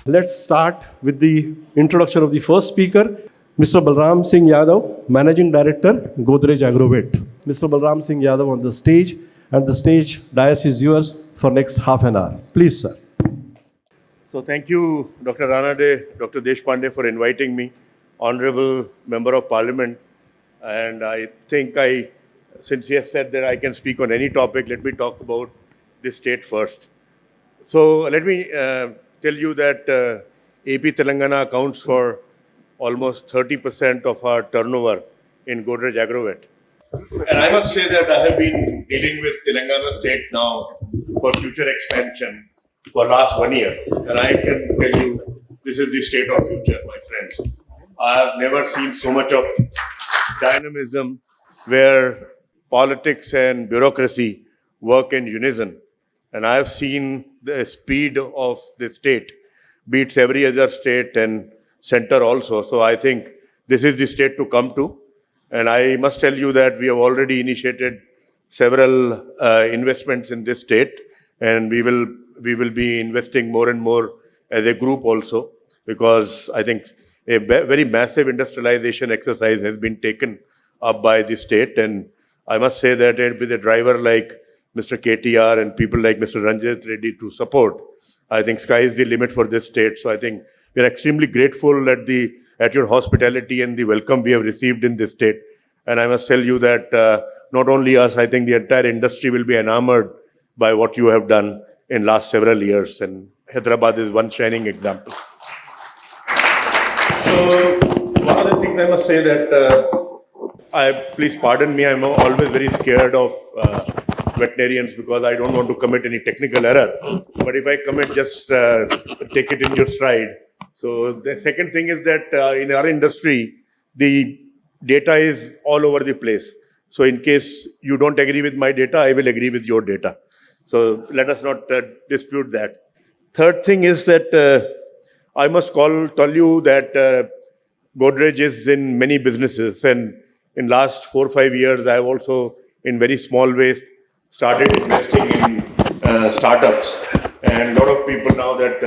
Let's start with the introduction of the first speaker, Mr. Balram Singh Yadav, Managing Director, Godrej Agrovet. Mr. Balram Singh Yadav on the stage, and the stage dais is yours for next half an hour. Please, sir. So thank you, Dr. Ranade, Dr. Deshpande, for inviting me, Honorable Member of Parliament. And I think since he has said that I can speak on any topic, let me talk about this state first. So let me tell you that AP Telangana accounts for almost 30% of our turnover in Godrej Agrovet. And I must say that I have been dealing with Telangana state now for future expansion for last 1 year. And I can tell you, this is the state of future, my friends. I have never seen so much of dynamism where politics and bureaucracy work in unison. And I have seen the speed of the state beats every other state and center also. So I think this is the state to come to. And I must tell you that we have already initiated several investments in this state. And we will be investing more and more as a group also, because I think a very massive industrialization exercise has been taken up by the state. And I must say that with a driver like Mr. KTR and people like Mr. Ranjit Reddy to support, I think sky is the limit for this state. So I think we are extremely grateful at your hospitality and the welcome we have received in this state. And I must tell you that not only us, I think the entire industry will be enamored by what you have done in last several years. And Hyderabad is one shining example. So one of the things I must say that, please pardon me, I'm always very scared of veterinarians because I don't want to commit any technical error. But if I commit, just take it in your stride. So the second thing is that in our industry, the data is all over the place. So in case you don't agree with my data, I will agree with your data. So let us not dispute that. Third thing is that I must tell you that Godrej is in many businesses, and in last 4 or 5 years, I have also, in very small ways, started investing in startups. And a lot of people now that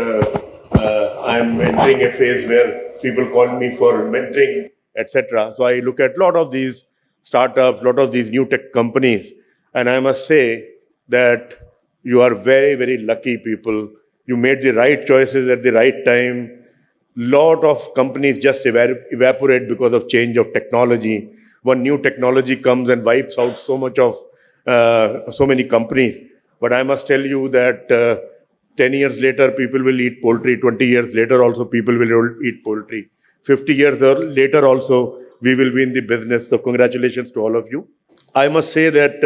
I'm entering a phase where people call me for mentoring, etc. So I look at a lot of these startups, a lot of these new tech companies, and I must say that you are very, very lucky people. You made the right choices at the right time. Lot of companies just evaporate because of change of technology. One new technology comes and wipes out so many companies. But I must tell you that 10 years later, people will eat poultry. 20 years later also, people will eat poultry. 50 years later also, we will be in the business. So congratulations to all of you. I must say that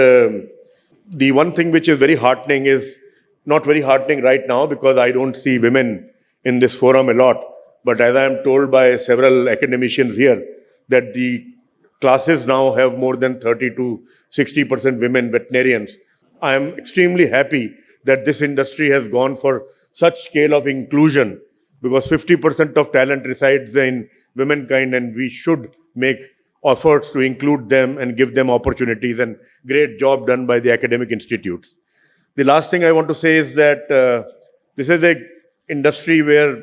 the one thing which is very heartening is not very heartening right now because I don't see women in this forum a lot. But as I am told by several academicians here, that the classes now have more than 30 to 60% women veterinarians. I am extremely happy that this industry has gone for such scale of inclusion because 50% of talent resides in womankind and we should make efforts to include them and give them opportunities, and great job done by the academic institutes. The last thing I want to say is that this is an industry where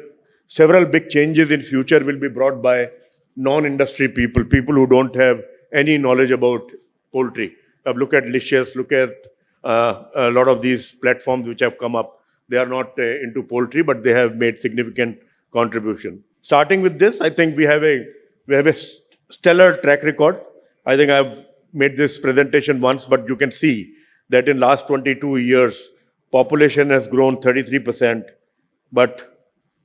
several big changes in future will be brought by non-industry people who don't have any knowledge about poultry. Look at Licious, look at a lot of these platforms which have come up. They are not into poultry, but they have made significant contribution. Starting with this, I think we have a stellar track record. I think I've made this presentation once, but you can see that in last 22 years, population has grown 33%, but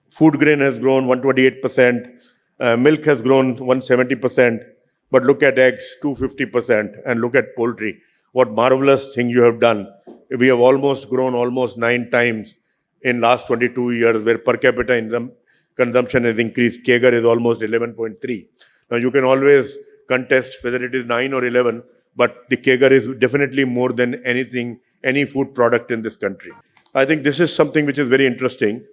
food grain has grown 128%, milk has grown 170%, but look at eggs, 250%, and look at poultry. What marvelous thing you have done. We have almost grown almost 9 times in last 22 years, where per capita consumption has increased. CAGR is almost 11.3. Now you can always contest whether it is 9 or 11, but the CAGR is definitely more than any food product in this country. I think this is something which is very interesting.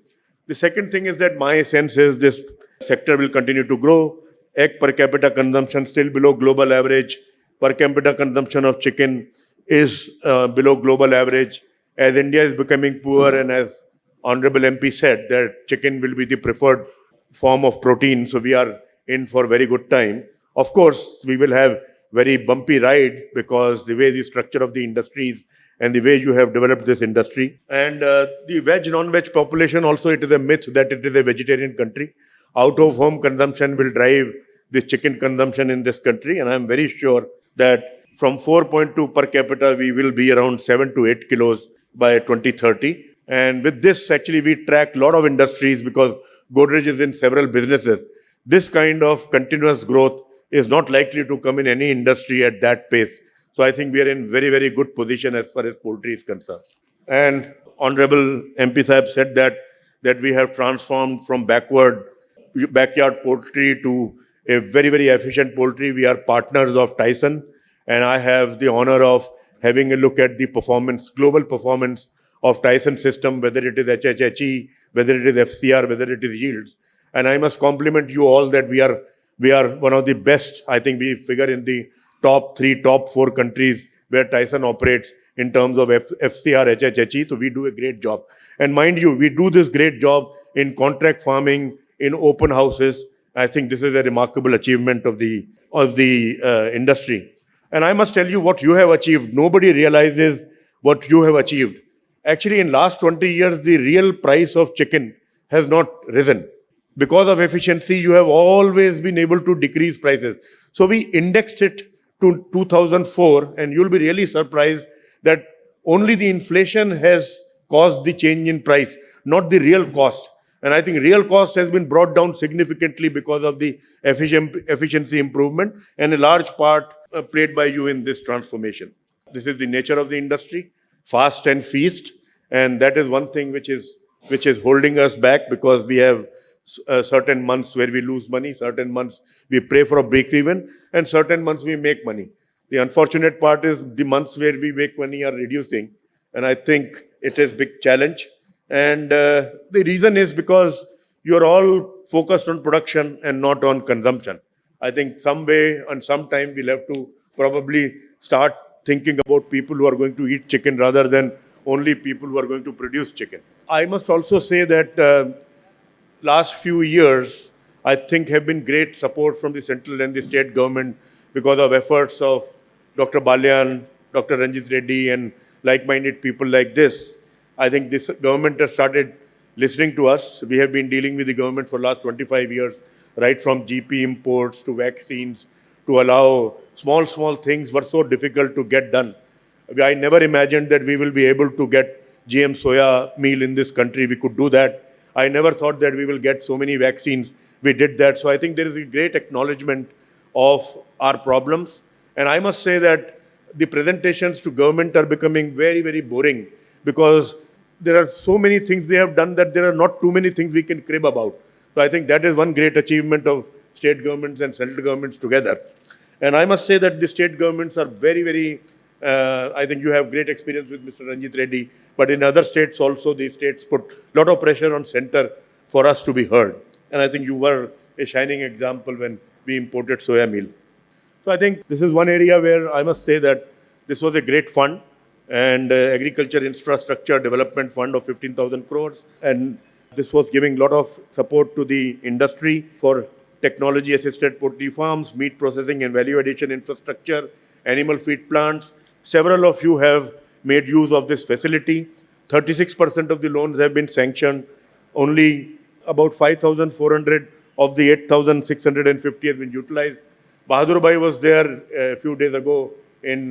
The second thing is that my sense is this sector will continue to grow. Egg per capita consumption still below global average. Per capita consumption of chicken is below global average. As India is becoming poor and as Honorable MP said that chicken will be the preferred form of protein, so we are in for very good time. Of course, we will have very bumpy ride because the way the structure of the industry is and the way you have developed this industry. And the veg, non-veg population also, it is a myth that it is a vegetarian country. Out-of-home consumption will drive the chicken consumption in this country, and I am very sure that from 4.2 per capita, we will be around 7 to 8 kilos by 2030. And with this, actually, we track a lot of industries because Godrej is in several businesses. This kind of continuous growth is not likely to come in any industry at that pace. So I think we are in very, very good position as far as poultry is concerned. And Honorable MP Sahib said that we have transformed from backyard poultry to a very, very efficient poultry. We are partners of Tyson, and I have the honor of having a look at the performance, global performance of Tyson system, whether it is HHHE, whether it is FCR, whether it is yields. And I must compliment you all that we are one of the best. I think we figure in the top 3, top 4 countries where Tyson operates in terms of FCR, HHHE. So we do a great job. And mind you, we do this great job in contract farming, in open houses. I think this is a remarkable achievement of the industry. And I must tell you what you have achieved. Nobody realizes what you have achieved. Actually, in last 20 years, the real price of chicken has not risen. Because of efficiency, you have always been able to decrease prices. So we indexed it to 2004, and you'll be really surprised that only the inflation has caused the change in price, not the real cost. And I think real cost has been brought down significantly because of the efficiency improvement, and a large part played by you in this transformation. This is the nature of the industry, fast and feast, and that is one thing which is holding us back, because we have certain months where we lose money, certain months we pray for a break even, and certain months we make money. The unfortunate part is the months where we make money are reducing, and I think it is a big challenge. And the reason is because you're all focused on production and not on consumption. I think some way and some time we'll have to probably start thinking about people who are going to eat chicken rather than only people who are going to produce chicken. I must also say that last few years, I think have been great support from the central and the state government because of efforts of Dr. Balyan, Dr. Ranjit Reddy, and like-minded people like this. I think this government has started listening to us. We have been dealing with the government for the last 25 years, right from GP imports to vaccines, to allow small things were so difficult to get done. I never imagined that we will be able to get GM soya meal in this country. We could do that. I never thought that we will get so many vaccines. We did that. So I think there is a great acknowledgement of our problems. And I must say that the presentations to government are becoming very, very boring, because there are so many things they have done that there are not too many things we can crib about. So I think that is one great achievement of state governments and central governments together. And I must say that the state governments are very, very, I think you have great experience with Mr. Ranjit Reddy, but in other states also, the states put a lot of pressure on center for us to be heard. And I think you were a shining example when we imported soya meal. So I think this is one area where I must say that this was a great fund, and Agriculture Infrastructure Development Fund of 15,000 crores. And this was giving a lot of support to the industry for technology-assisted poultry farms, meat processing and value addition infrastructure, animal feed plants. Several of you have made use of this facility. 36% of the loans have been sanctioned. Only about 5,400 of the 8,650 has been utilized. Bahadur Bhai was there a few days ago in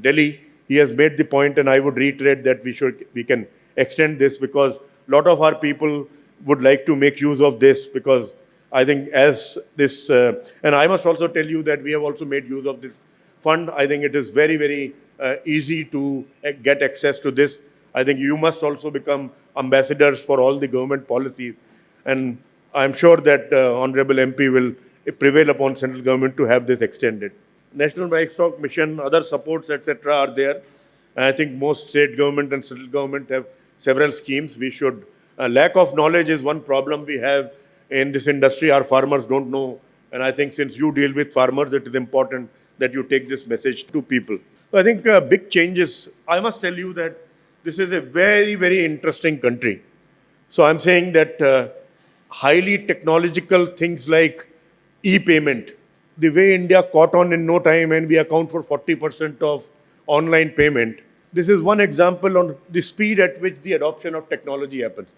Delhi. He has made the point, and I would reiterate that we can extend this, because a lot of our people would like to make use of this, because I think as this, and I must also tell you that we have also made use of this fund. I think it is very, very easy to get access to this. I think you must also become ambassadors for all the government policies, and I'm sure that Honorable MP will prevail upon central government to have this extended. National Livestock Mission, other supports, etc. are there. And I think most state government and central government have several schemes. We should, lack of knowledge is one problem we have in this industry. Our farmers don't know. And I think since you deal with farmers, it is important that you take this message to people. So I think big changes. I must tell you that this is a very, very interesting country. So I'm saying that highly technological things like e-payment, the way India caught on in no time and we account for 40% of online payment, this is one example on the speed at which the adoption of technology happens.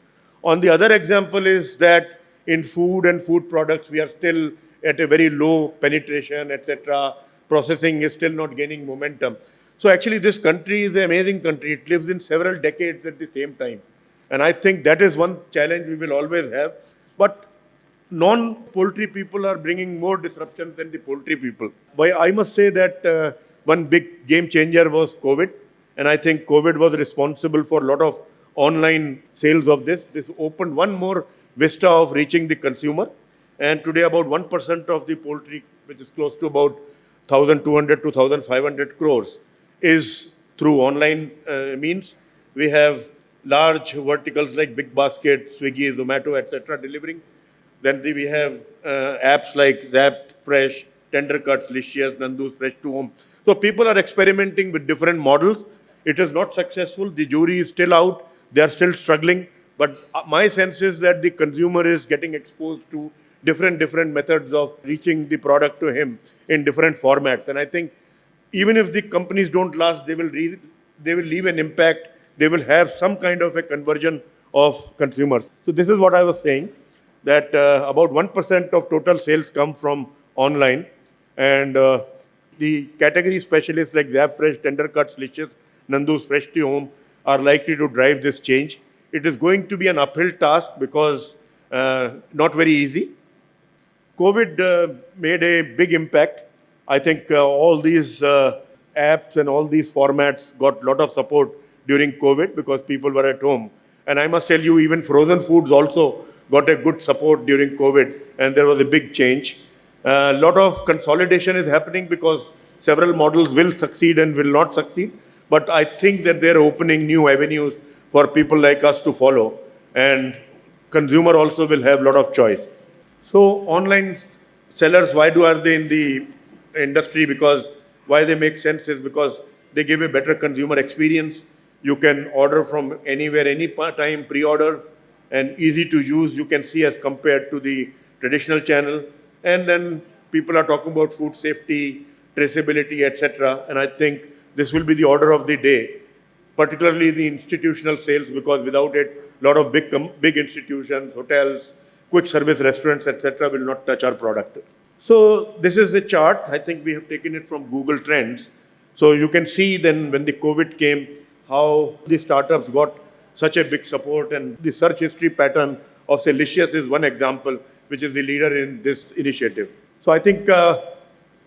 On the other example is that in food and food products, we are still at a very low penetration, etc. Processing is still not gaining momentum. So actually this country is an amazing country. It lives in several decades at the same time. And I think that is one challenge we will always have. But non-poultry people are bringing more disruption than the poultry people. But I must say that one big game changer was COVID. And I think COVID was responsible for a lot of online sales of this. This opened one more vista of reaching the consumer. And today about 1% of the poultry, which is close to about 1,200 to 1,500 crores, is through online means. We have large verticals like Big Basket, Swiggy, Zomato, etc. delivering. Then we have apps like Zapped, Fresh, Tender Cuts, Licious, Nandu's, Fresh to Home. So people are experimenting with different models. It is not successful. The jury is still out. They are still struggling. But my sense is that the consumer is getting exposed to different methods of reaching the product to him in different formats. And I think even if the companies don't last, they will leave an impact. They will have some kind of a conversion of consumers. So this is what I was saying, that about 1% of total sales come from online. And the category specialists like Zap Fresh, Tender Cuts, Licious, Nandu's, Fresh to Home are likely to drive this change. It is going to be an uphill task because not very easy. COVID made a big impact. I think all these apps and all these formats got a lot of support during COVID because people were at home. And I must tell you, even frozen foods also got a good support during COVID, and there was a big change. A lot of consolidation is happening because several models will succeed and will not succeed. But I think that they're opening new avenues for people like us to follow. And consumer also will have a lot of choice. So online sellers, why are they in the industry? Because why they make sense is because they give a better consumer experience. You can order from anywhere, any time, pre-order, and easy to use, you can see as compared to the traditional channel. And then people are talking about food safety, traceability, etc. And I think this will be the order of the day, particularly the institutional sales, because without it, a lot of big institutions, hotels, quick service restaurants, etc. will not touch our product. So this is a chart. I think we have taken it from Google Trends. So you can see then when the COVID came, how the startups got such a big support, and the search history pattern of say Licious is one example, which is the leader in this initiative. So I think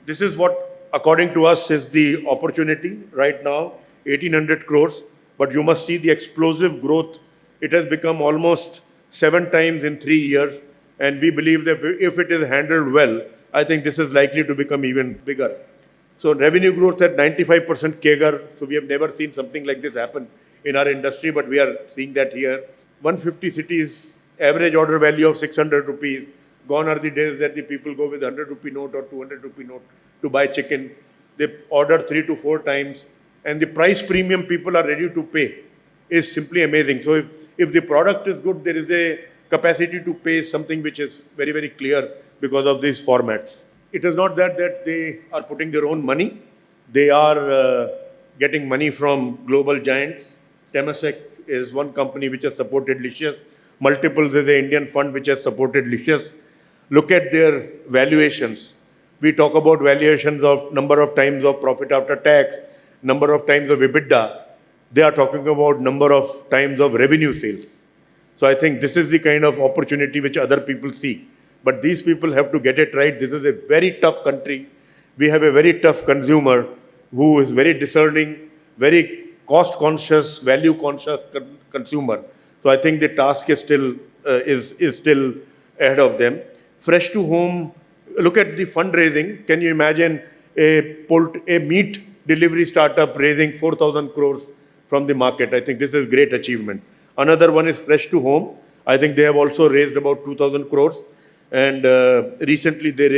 this is what, according to us, is the opportunity right now, 1,800 crores. But you must see the explosive growth. It has become almost 7 times in 3 years. And we believe that if it is handled well, I think this is likely to become even bigger. So revenue growth at 95% CAGR. So we have never seen something like this happen in our industry, but we are seeing that here. 150 cities, average order value of 600 rupees. Gone are the days that the people go with 100 rupee note or 200 rupee note to buy chicken. They order 3 to 4 times. And the price premium people are ready to pay is simply amazing. So if the product is good, there is a capacity to pay something which is very, very clear because of these formats. It is not that they are putting their own money. They are getting money from global giants. Temasek is one company which has supported Licious. Multiples is an Indian fund which has supported Licious. Look at their valuations. We talk about valuations of number of times of profit after tax, number of times of EBITDA. They are talking about number of times of revenue sales. So I think this is the kind of opportunity which other people see. But these people have to get it right. This is a very tough country. We have a very tough consumer who is very discerning, very cost-conscious, value-conscious consumer. So I think the task is still ahead of them. Fresh to home. Look at the fundraising. Can you imagine a meat delivery startup raising 4,000 crores from the market? I think this is a great achievement. Another one is Fresh to Home. I think they have also raised about 2,000 crores. And recently they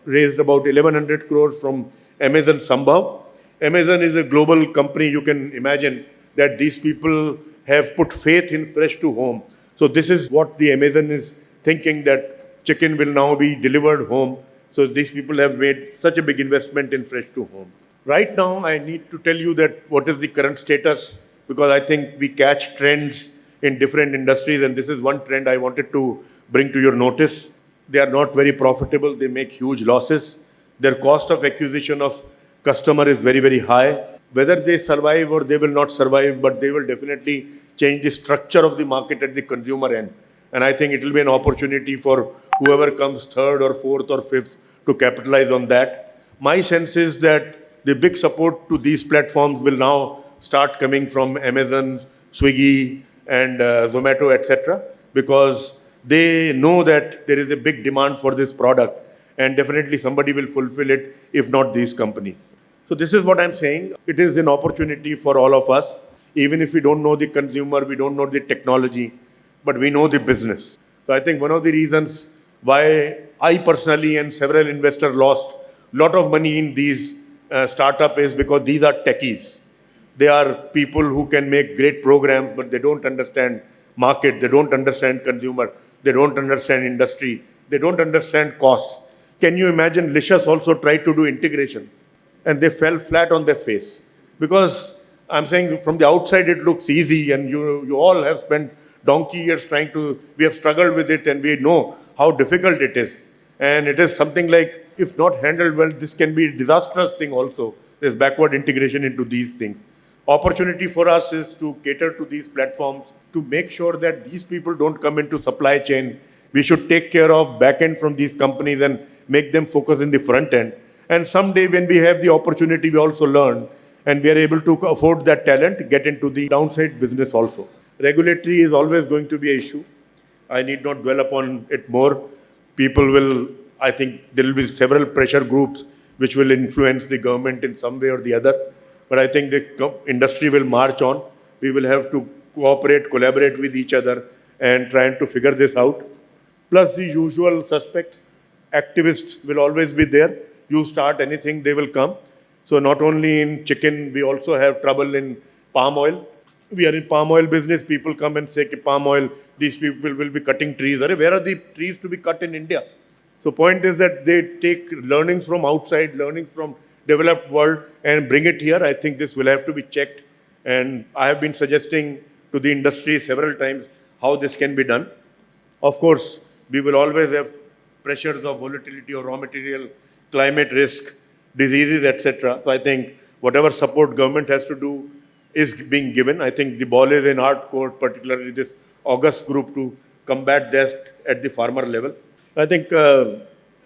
raised about 1,100 crores from Amazon Sambhav. Amazon is a global company. You can imagine that these people have put faith in Fresh to Home. So this is what the Amazon is thinking, that chicken will now be delivered home. So these people have made such a big investment in fresh to home. Right now, I need to tell you that what is the current status, because I think we catch trends in different industries, and this is one trend I wanted to bring to your notice. They are not very profitable. They make huge losses. Their cost of acquisition of customer is very, very high. Whether they survive or they will not survive, but they will definitely change the structure of the market at the consumer end. And I think it will be an opportunity for whoever comes third or fourth or fifth to capitalize on that. My sense is that the big support to these platforms will now start coming from Amazon, Swiggy, and Zomato, etc., because they know that there is a big demand for this product, and definitely somebody will fulfill it, if not these companies. So this is what I'm saying. It is an opportunity for all of us, even if we don't know the consumer, we don't know the technology, but we know the business. So I think one of the reasons why I personally and several investors lost a lot of money in these startups is because these are techies. They are people who can make great programs, but they don't understand market, they don't understand consumer, they don't understand industry, they don't understand costs. Can you imagine Licious also tried to do integration and they fell flat on their face? Because I'm saying from the outside it looks easy, and you all have spent donkey years trying to, we have struggled with it and we know how difficult it is. And it is something like, if not handled well, this can be a disastrous thing also. There's backward integration into these things. Opportunity for us is to cater to these platforms, to make sure that these people don't come into supply chain. We should take care of back end from these companies and make them focus in the front end. And someday when we have the opportunity, we also learn and we are able to afford that talent, get into the downside business also. Regulatory is always going to be an issue. I need not dwell upon it more. People will, I think there will be several pressure groups which will influence the government in some way or the other. But I think the industry will march on. We will have to cooperate, collaborate with each other and trying to figure this out. Plus the usual suspects, activists will always be there. You start anything, they will come. So not only in chicken, we also have trouble in palm oil. We are in palm oil business. People come and say, palm oil, these people will be cutting trees. Where are the trees to be cut in India? So point is that they take learnings from outside, learnings from developed world and bring it here. I think this will have to be checked. And I have been suggesting to the industry several times how this can be done. Of course, we will always have pressures of volatility or raw material, climate risk, diseases, etc. So I think whatever support government has to do is being given. I think the ball is in our court, particularly this August group, to combat that at the farmer level. I think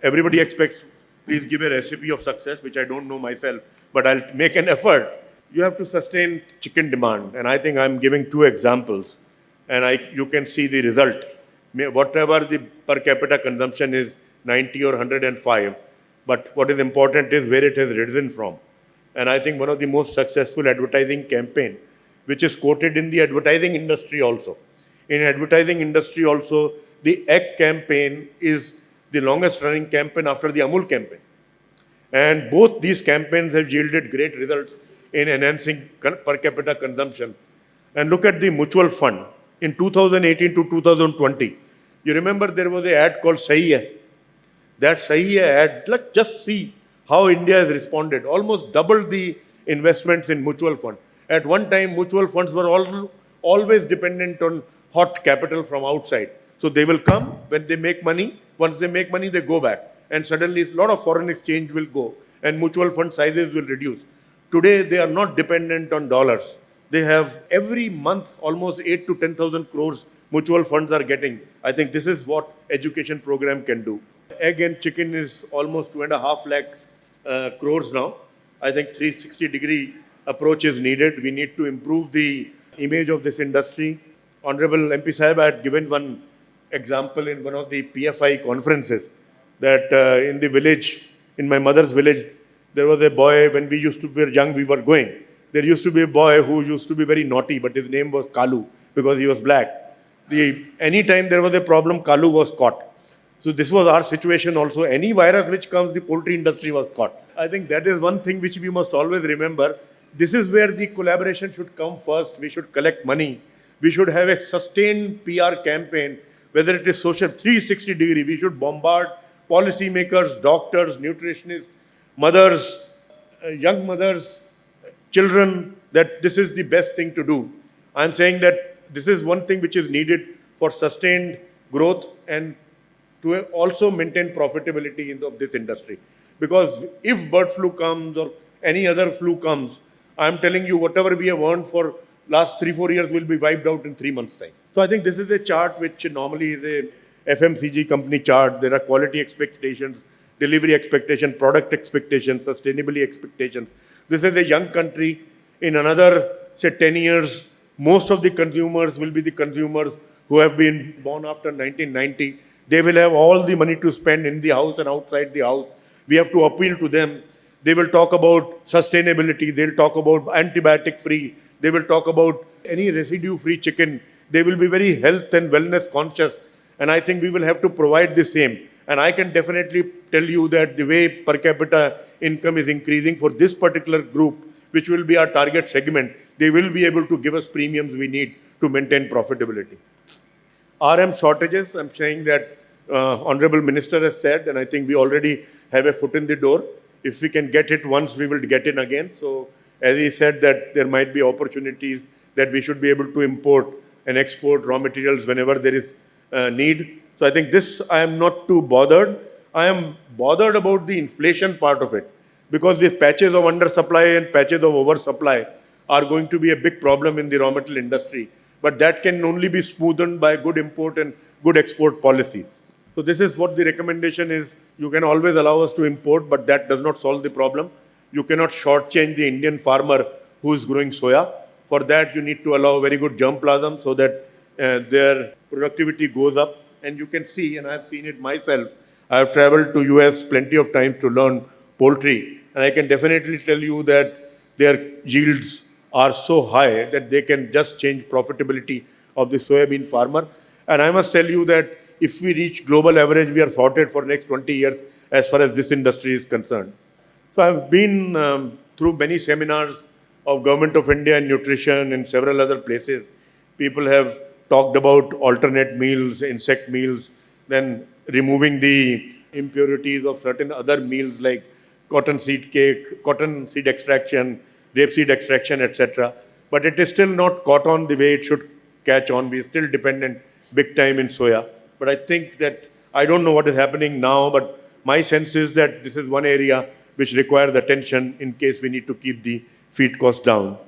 everybody expects, please give a recipe of success, which I don't know myself, but I'll make an effort. You have to sustain chicken demand. And I think I'm giving two examples. And you can see the result. Whatever the per capita consumption is, 90 or 105. But what is important is where it has risen from. And I think one of the most successful advertising campaign, which is quoted in the advertising industry also. In advertising industry also, the egg campaign is the longest running campaign after the Amul campaign. And both these campaigns have yielded great results in enhancing per capita consumption. And look at the mutual fund. In 2018 to 2020, you remember there was an ad called Sahi Hai. That Sahi Hai ad, let's just see how India has responded. Almost doubled the investments in mutual fund. At one time, mutual funds were always dependent on hot capital from outside. So they will come when they make money. Once they make money, they go back. And suddenly a lot of foreign exchange will go and mutual fund sizes will reduce. Today, they are not dependent on dollars. They have every month almost 8 to 10,000 crores mutual funds are getting. I think this is what education program can do. Egg and chicken is almost 2.5 lakh crores now. I think 360-degree approach is needed. We need to improve the image of this industry. Honorable MP Sahib had given one example in one of the PFI conferences that in the village, in my mother's village, there was a boy, when we used to be young, we were going. There used to be a boy who used to be very naughty, but his name was Kalu because he was black. Anytime there was a problem, Kalu was caught. So this was our situation also. Any virus which comes, the poultry industry was caught. I think that is one thing which we must always remember. This is where the collaboration should come first. We should collect money. We should have a sustained PR campaign, whether it is social 360 degree. We should bombard policymakers, doctors, nutritionists, mothers, young mothers, children, that this is the best thing to do. I'm saying that this is one thing which is needed for sustained growth and to also maintain profitability of this industry. Because if bird flu comes or any other flu comes, I'm telling you, whatever we have earned for last 3-4 years will be wiped out in 3 months' time. So I think this is a chart which normally is a FMCG company chart. There are quality expectations, delivery expectations, product expectations, sustainability expectations. This is a young country. In another, say, 10 years, most of the consumers will be the consumers who have been born after 1990. They will have all the money to spend in the house and outside the house. We have to appeal to them. They will talk about sustainability. They'll talk about antibiotic-free. They will talk about any residue-free chicken. They will be very health and wellness conscious. And I think we will have to provide the same. And I can definitely tell you that the way per capita income is increasing for this particular group, which will be our target segment, they will be able to give us premiums we need to maintain profitability. RM shortages, I'm saying that Honorable Minister has said, and I think we already have a foot in the door. If we can get it once, we will get in again. So as he said that there might be opportunities that we should be able to import and export raw materials whenever there is need. So I think this I am not too bothered. I am bothered about the inflation part of it, because these patches of undersupply and patches of oversupply are going to be a big problem in the raw material industry. But that can only be smoothened by good import and good export policies. So this is what the recommendation is. You can always allow us to import, but that does not solve the problem. You cannot shortchange the Indian farmer who is growing soya. For that, you need to allow very good germplasm so that their productivity goes up. And you can see, and I've seen it myself, I have traveled to US plenty of times to learn poultry. And I can definitely tell you that their yields are so high that they can just change profitability of the soybean farmer. And I must tell you that if we reach global average, we are sorted for next 20 years as far as this industry is concerned. So I've been through many seminars of Government of India and nutrition and several other places. People have talked about alternate meals, insect meals, then removing the impurities of certain other meals like cotton seed cake, cotton seed extraction, rapeseed extraction, etc. But it is still not caught on the way it should catch on. We are still dependent big time in soya. But I think that, I don't know what is happening now, but my sense is that this is one area which requires attention in case we need to keep the feed costs down.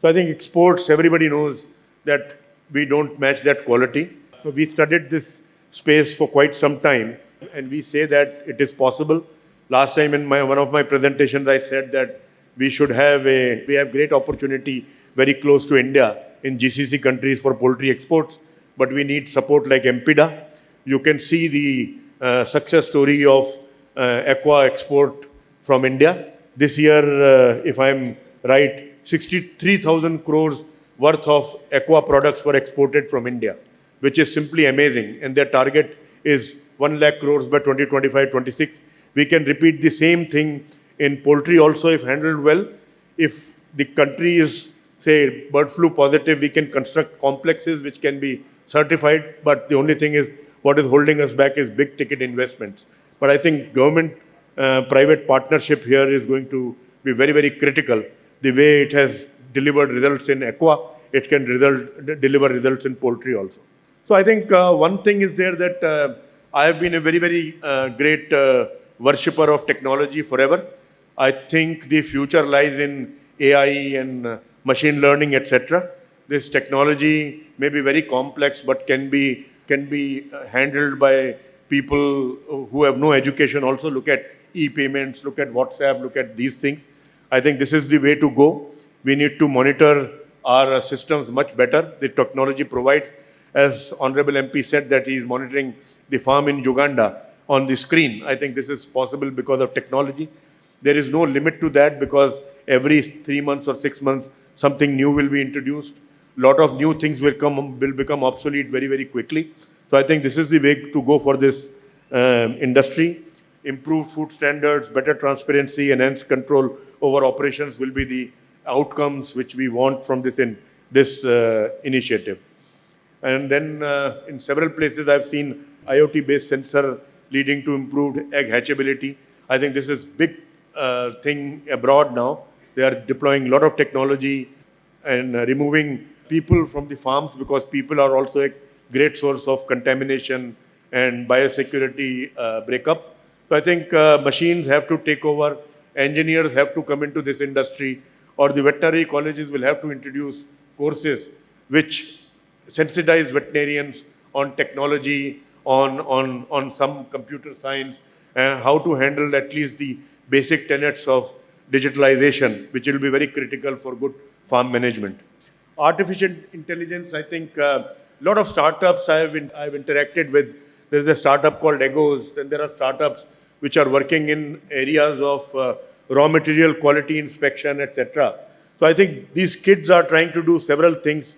So I think exports, everybody knows that we don't match that quality. So we studied this space for quite some time, and we say that it is possible. Last time in one of my presentations, I said that we have great opportunity very close to India in GCC countries for poultry exports, but we need support like MPDA. You can see the success story of aqua export from India. This year, if I'm right, 63,000 crores worth of aqua products were exported from India, which is simply amazing. And their target is 1 lakh crores by 2025-26. We can repeat the same thing in poultry also if handled well. If the country is, say, bird flu positive, we can construct complexes which can be certified. But the only thing is, what is holding us back is big ticket investments. But I think government-private partnership here is going to be very, very critical. The way it has delivered results in aqua, it can deliver results in poultry also. So I think one thing is there that I have been a very, very great worshipper of technology forever. I think the future lies in AI and machine learning, etc. This technology may be very complex, but can be handled by people who have no education also. Look at e-payments, look at WhatsApp, look at these things. I think this is the way to go. We need to monitor our systems much better. The technology provides, as Honorable MP said, that he is monitoring the farm in Uganda on the screen. I think this is possible because of technology. There is no limit to that because every 3 months or 6 months, something new will be introduced. A lot of new things will become obsolete very, very quickly. So I think this is the way to go for this industry. Improved food standards, better transparency, enhanced control over operations will be the outcomes which we want from this initiative. And then in several places I've seen IoT-based sensor leading to improved egg hatchability. I think this is big thing abroad now. They are deploying a lot of technology and removing people from the farms, because people are also a great source of contamination and biosecurity breakup. So I think machines have to take over, engineers have to come into this industry, or the veterinary colleges will have to introduce courses which sensitize veterinarians on technology, on some computer science, and how to handle at least the basic tenets of digitalization, which will be very critical for good farm management. Artificial intelligence, I think a lot of startups I've interacted with. There's a startup called Egos, then there are startups which are working in areas of raw material quality inspection, etc. So I think these kids are trying to do several things.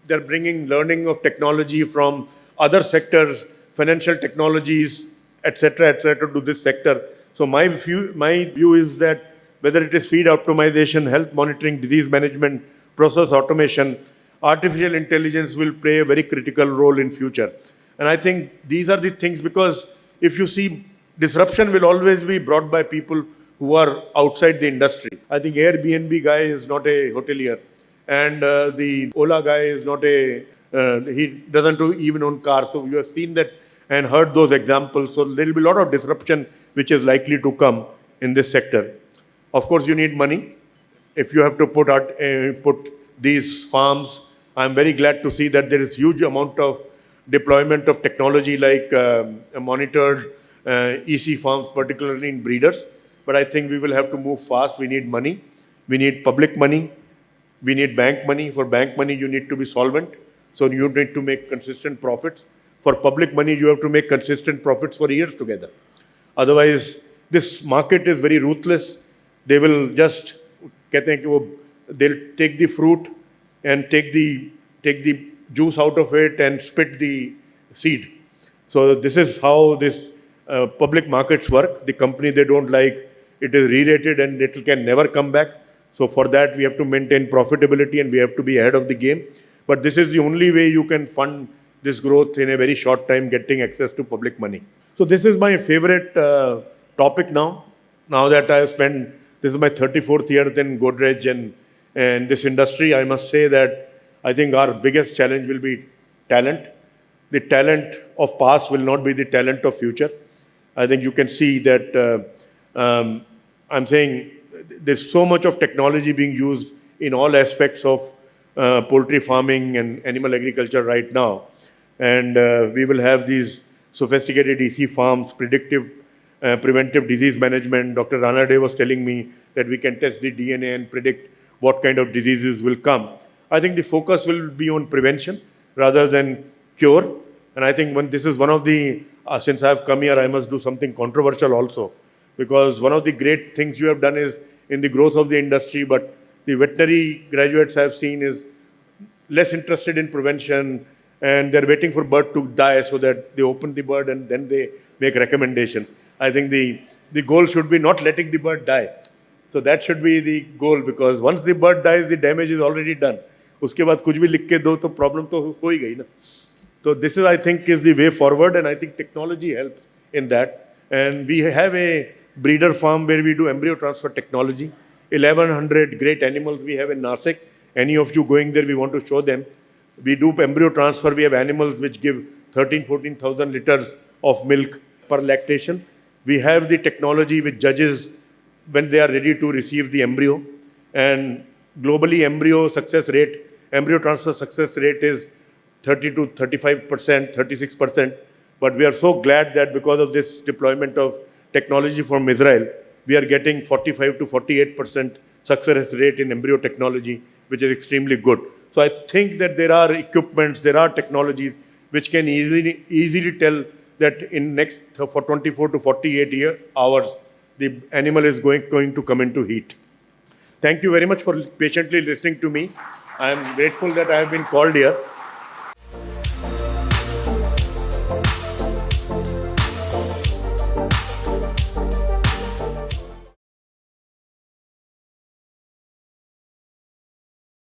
They're bringing learning of technology from other sectors, financial technologies, etc., to this sector. So my view is that whether it is feed optimization, health monitoring, disease management, process automation, artificial intelligence will play a very critical role in future. And I think these are the things, because if you see, disruption will always be brought by people who are outside the industry. I think Airbnb guy is not a hotelier, and the Ola guy is not he doesn't even own cars. So you have seen that and heard those examples. So there will be a lot of disruption which is likely to come in this sector. Of course, you need money. If you have to put these farms, I'm very glad to see that there is huge amount of deployment of technology like monitored EC farms, particularly in breeders. But I think we will have to move fast. We need money. We need public money. We need bank money. For bank money, you need to be solvent. So you need to make consistent profits. For public money, you have to make consistent profits for years together. Otherwise, this market is very ruthless. They will just, they'll take the fruit and take the juice out of it and spit the seed. So this is how this public markets work. The company they don't like, it is re-rated and it can never come back. So for that, we have to maintain profitability and we have to be ahead of the game. But this is the only way you can fund this growth in a very short time, getting access to public money. So this is my favorite topic now. Now that I have spent, this is my 34th year in Godrej and this industry, I must say that I think our biggest challenge will be talent. The talent of past will not be the talent of future. I think you can see that I'm saying there's so much of technology being used in all aspects of poultry farming and animal agriculture right now. And we will have these sophisticated EC farms, predictive, preventive disease management. Dr. Ranade was telling me that we can test the DNA and predict what kind of diseases will come. I think the focus will be on prevention rather than cure. And I think when this is one of the, since I've come here, I must do something controversial also. Because one of the great things you have done is in the growth of the industry, but the veterinary graduates I've seen is less interested in prevention, and they're waiting for bird to die so that they open the bird and then they make recommendations. I think the goal should be not letting the bird die. So that should be the goal, because once the bird dies, the damage is already done. उसके बाद कुछ भी लिख के दो तो problem तो हो ही गई ना. So this is, I think, is the way forward, and I think technology helps in that. And we have a breeder farm where we do embryo transfer technology. 1,100 great animals we have in Nasik. Any of you going there, we want to show them. We do embryo transfer. We have animals which give 14,000 liters of milk per lactation. We have the technology which judges when they are ready to receive the embryo. And globally, embryo transfer success rate is 30 to 35%, 36%. But we are so glad that because of this deployment of technology from Israel, we are getting 45 to 48% success rate in embryo technology, which is extremely good. So I think that there are equipments, there are technologies which can easily tell that in next for 24 to 48 hours, the animal is going to come into heat. Thank you very much for patiently listening to me. I am grateful that I have been called here.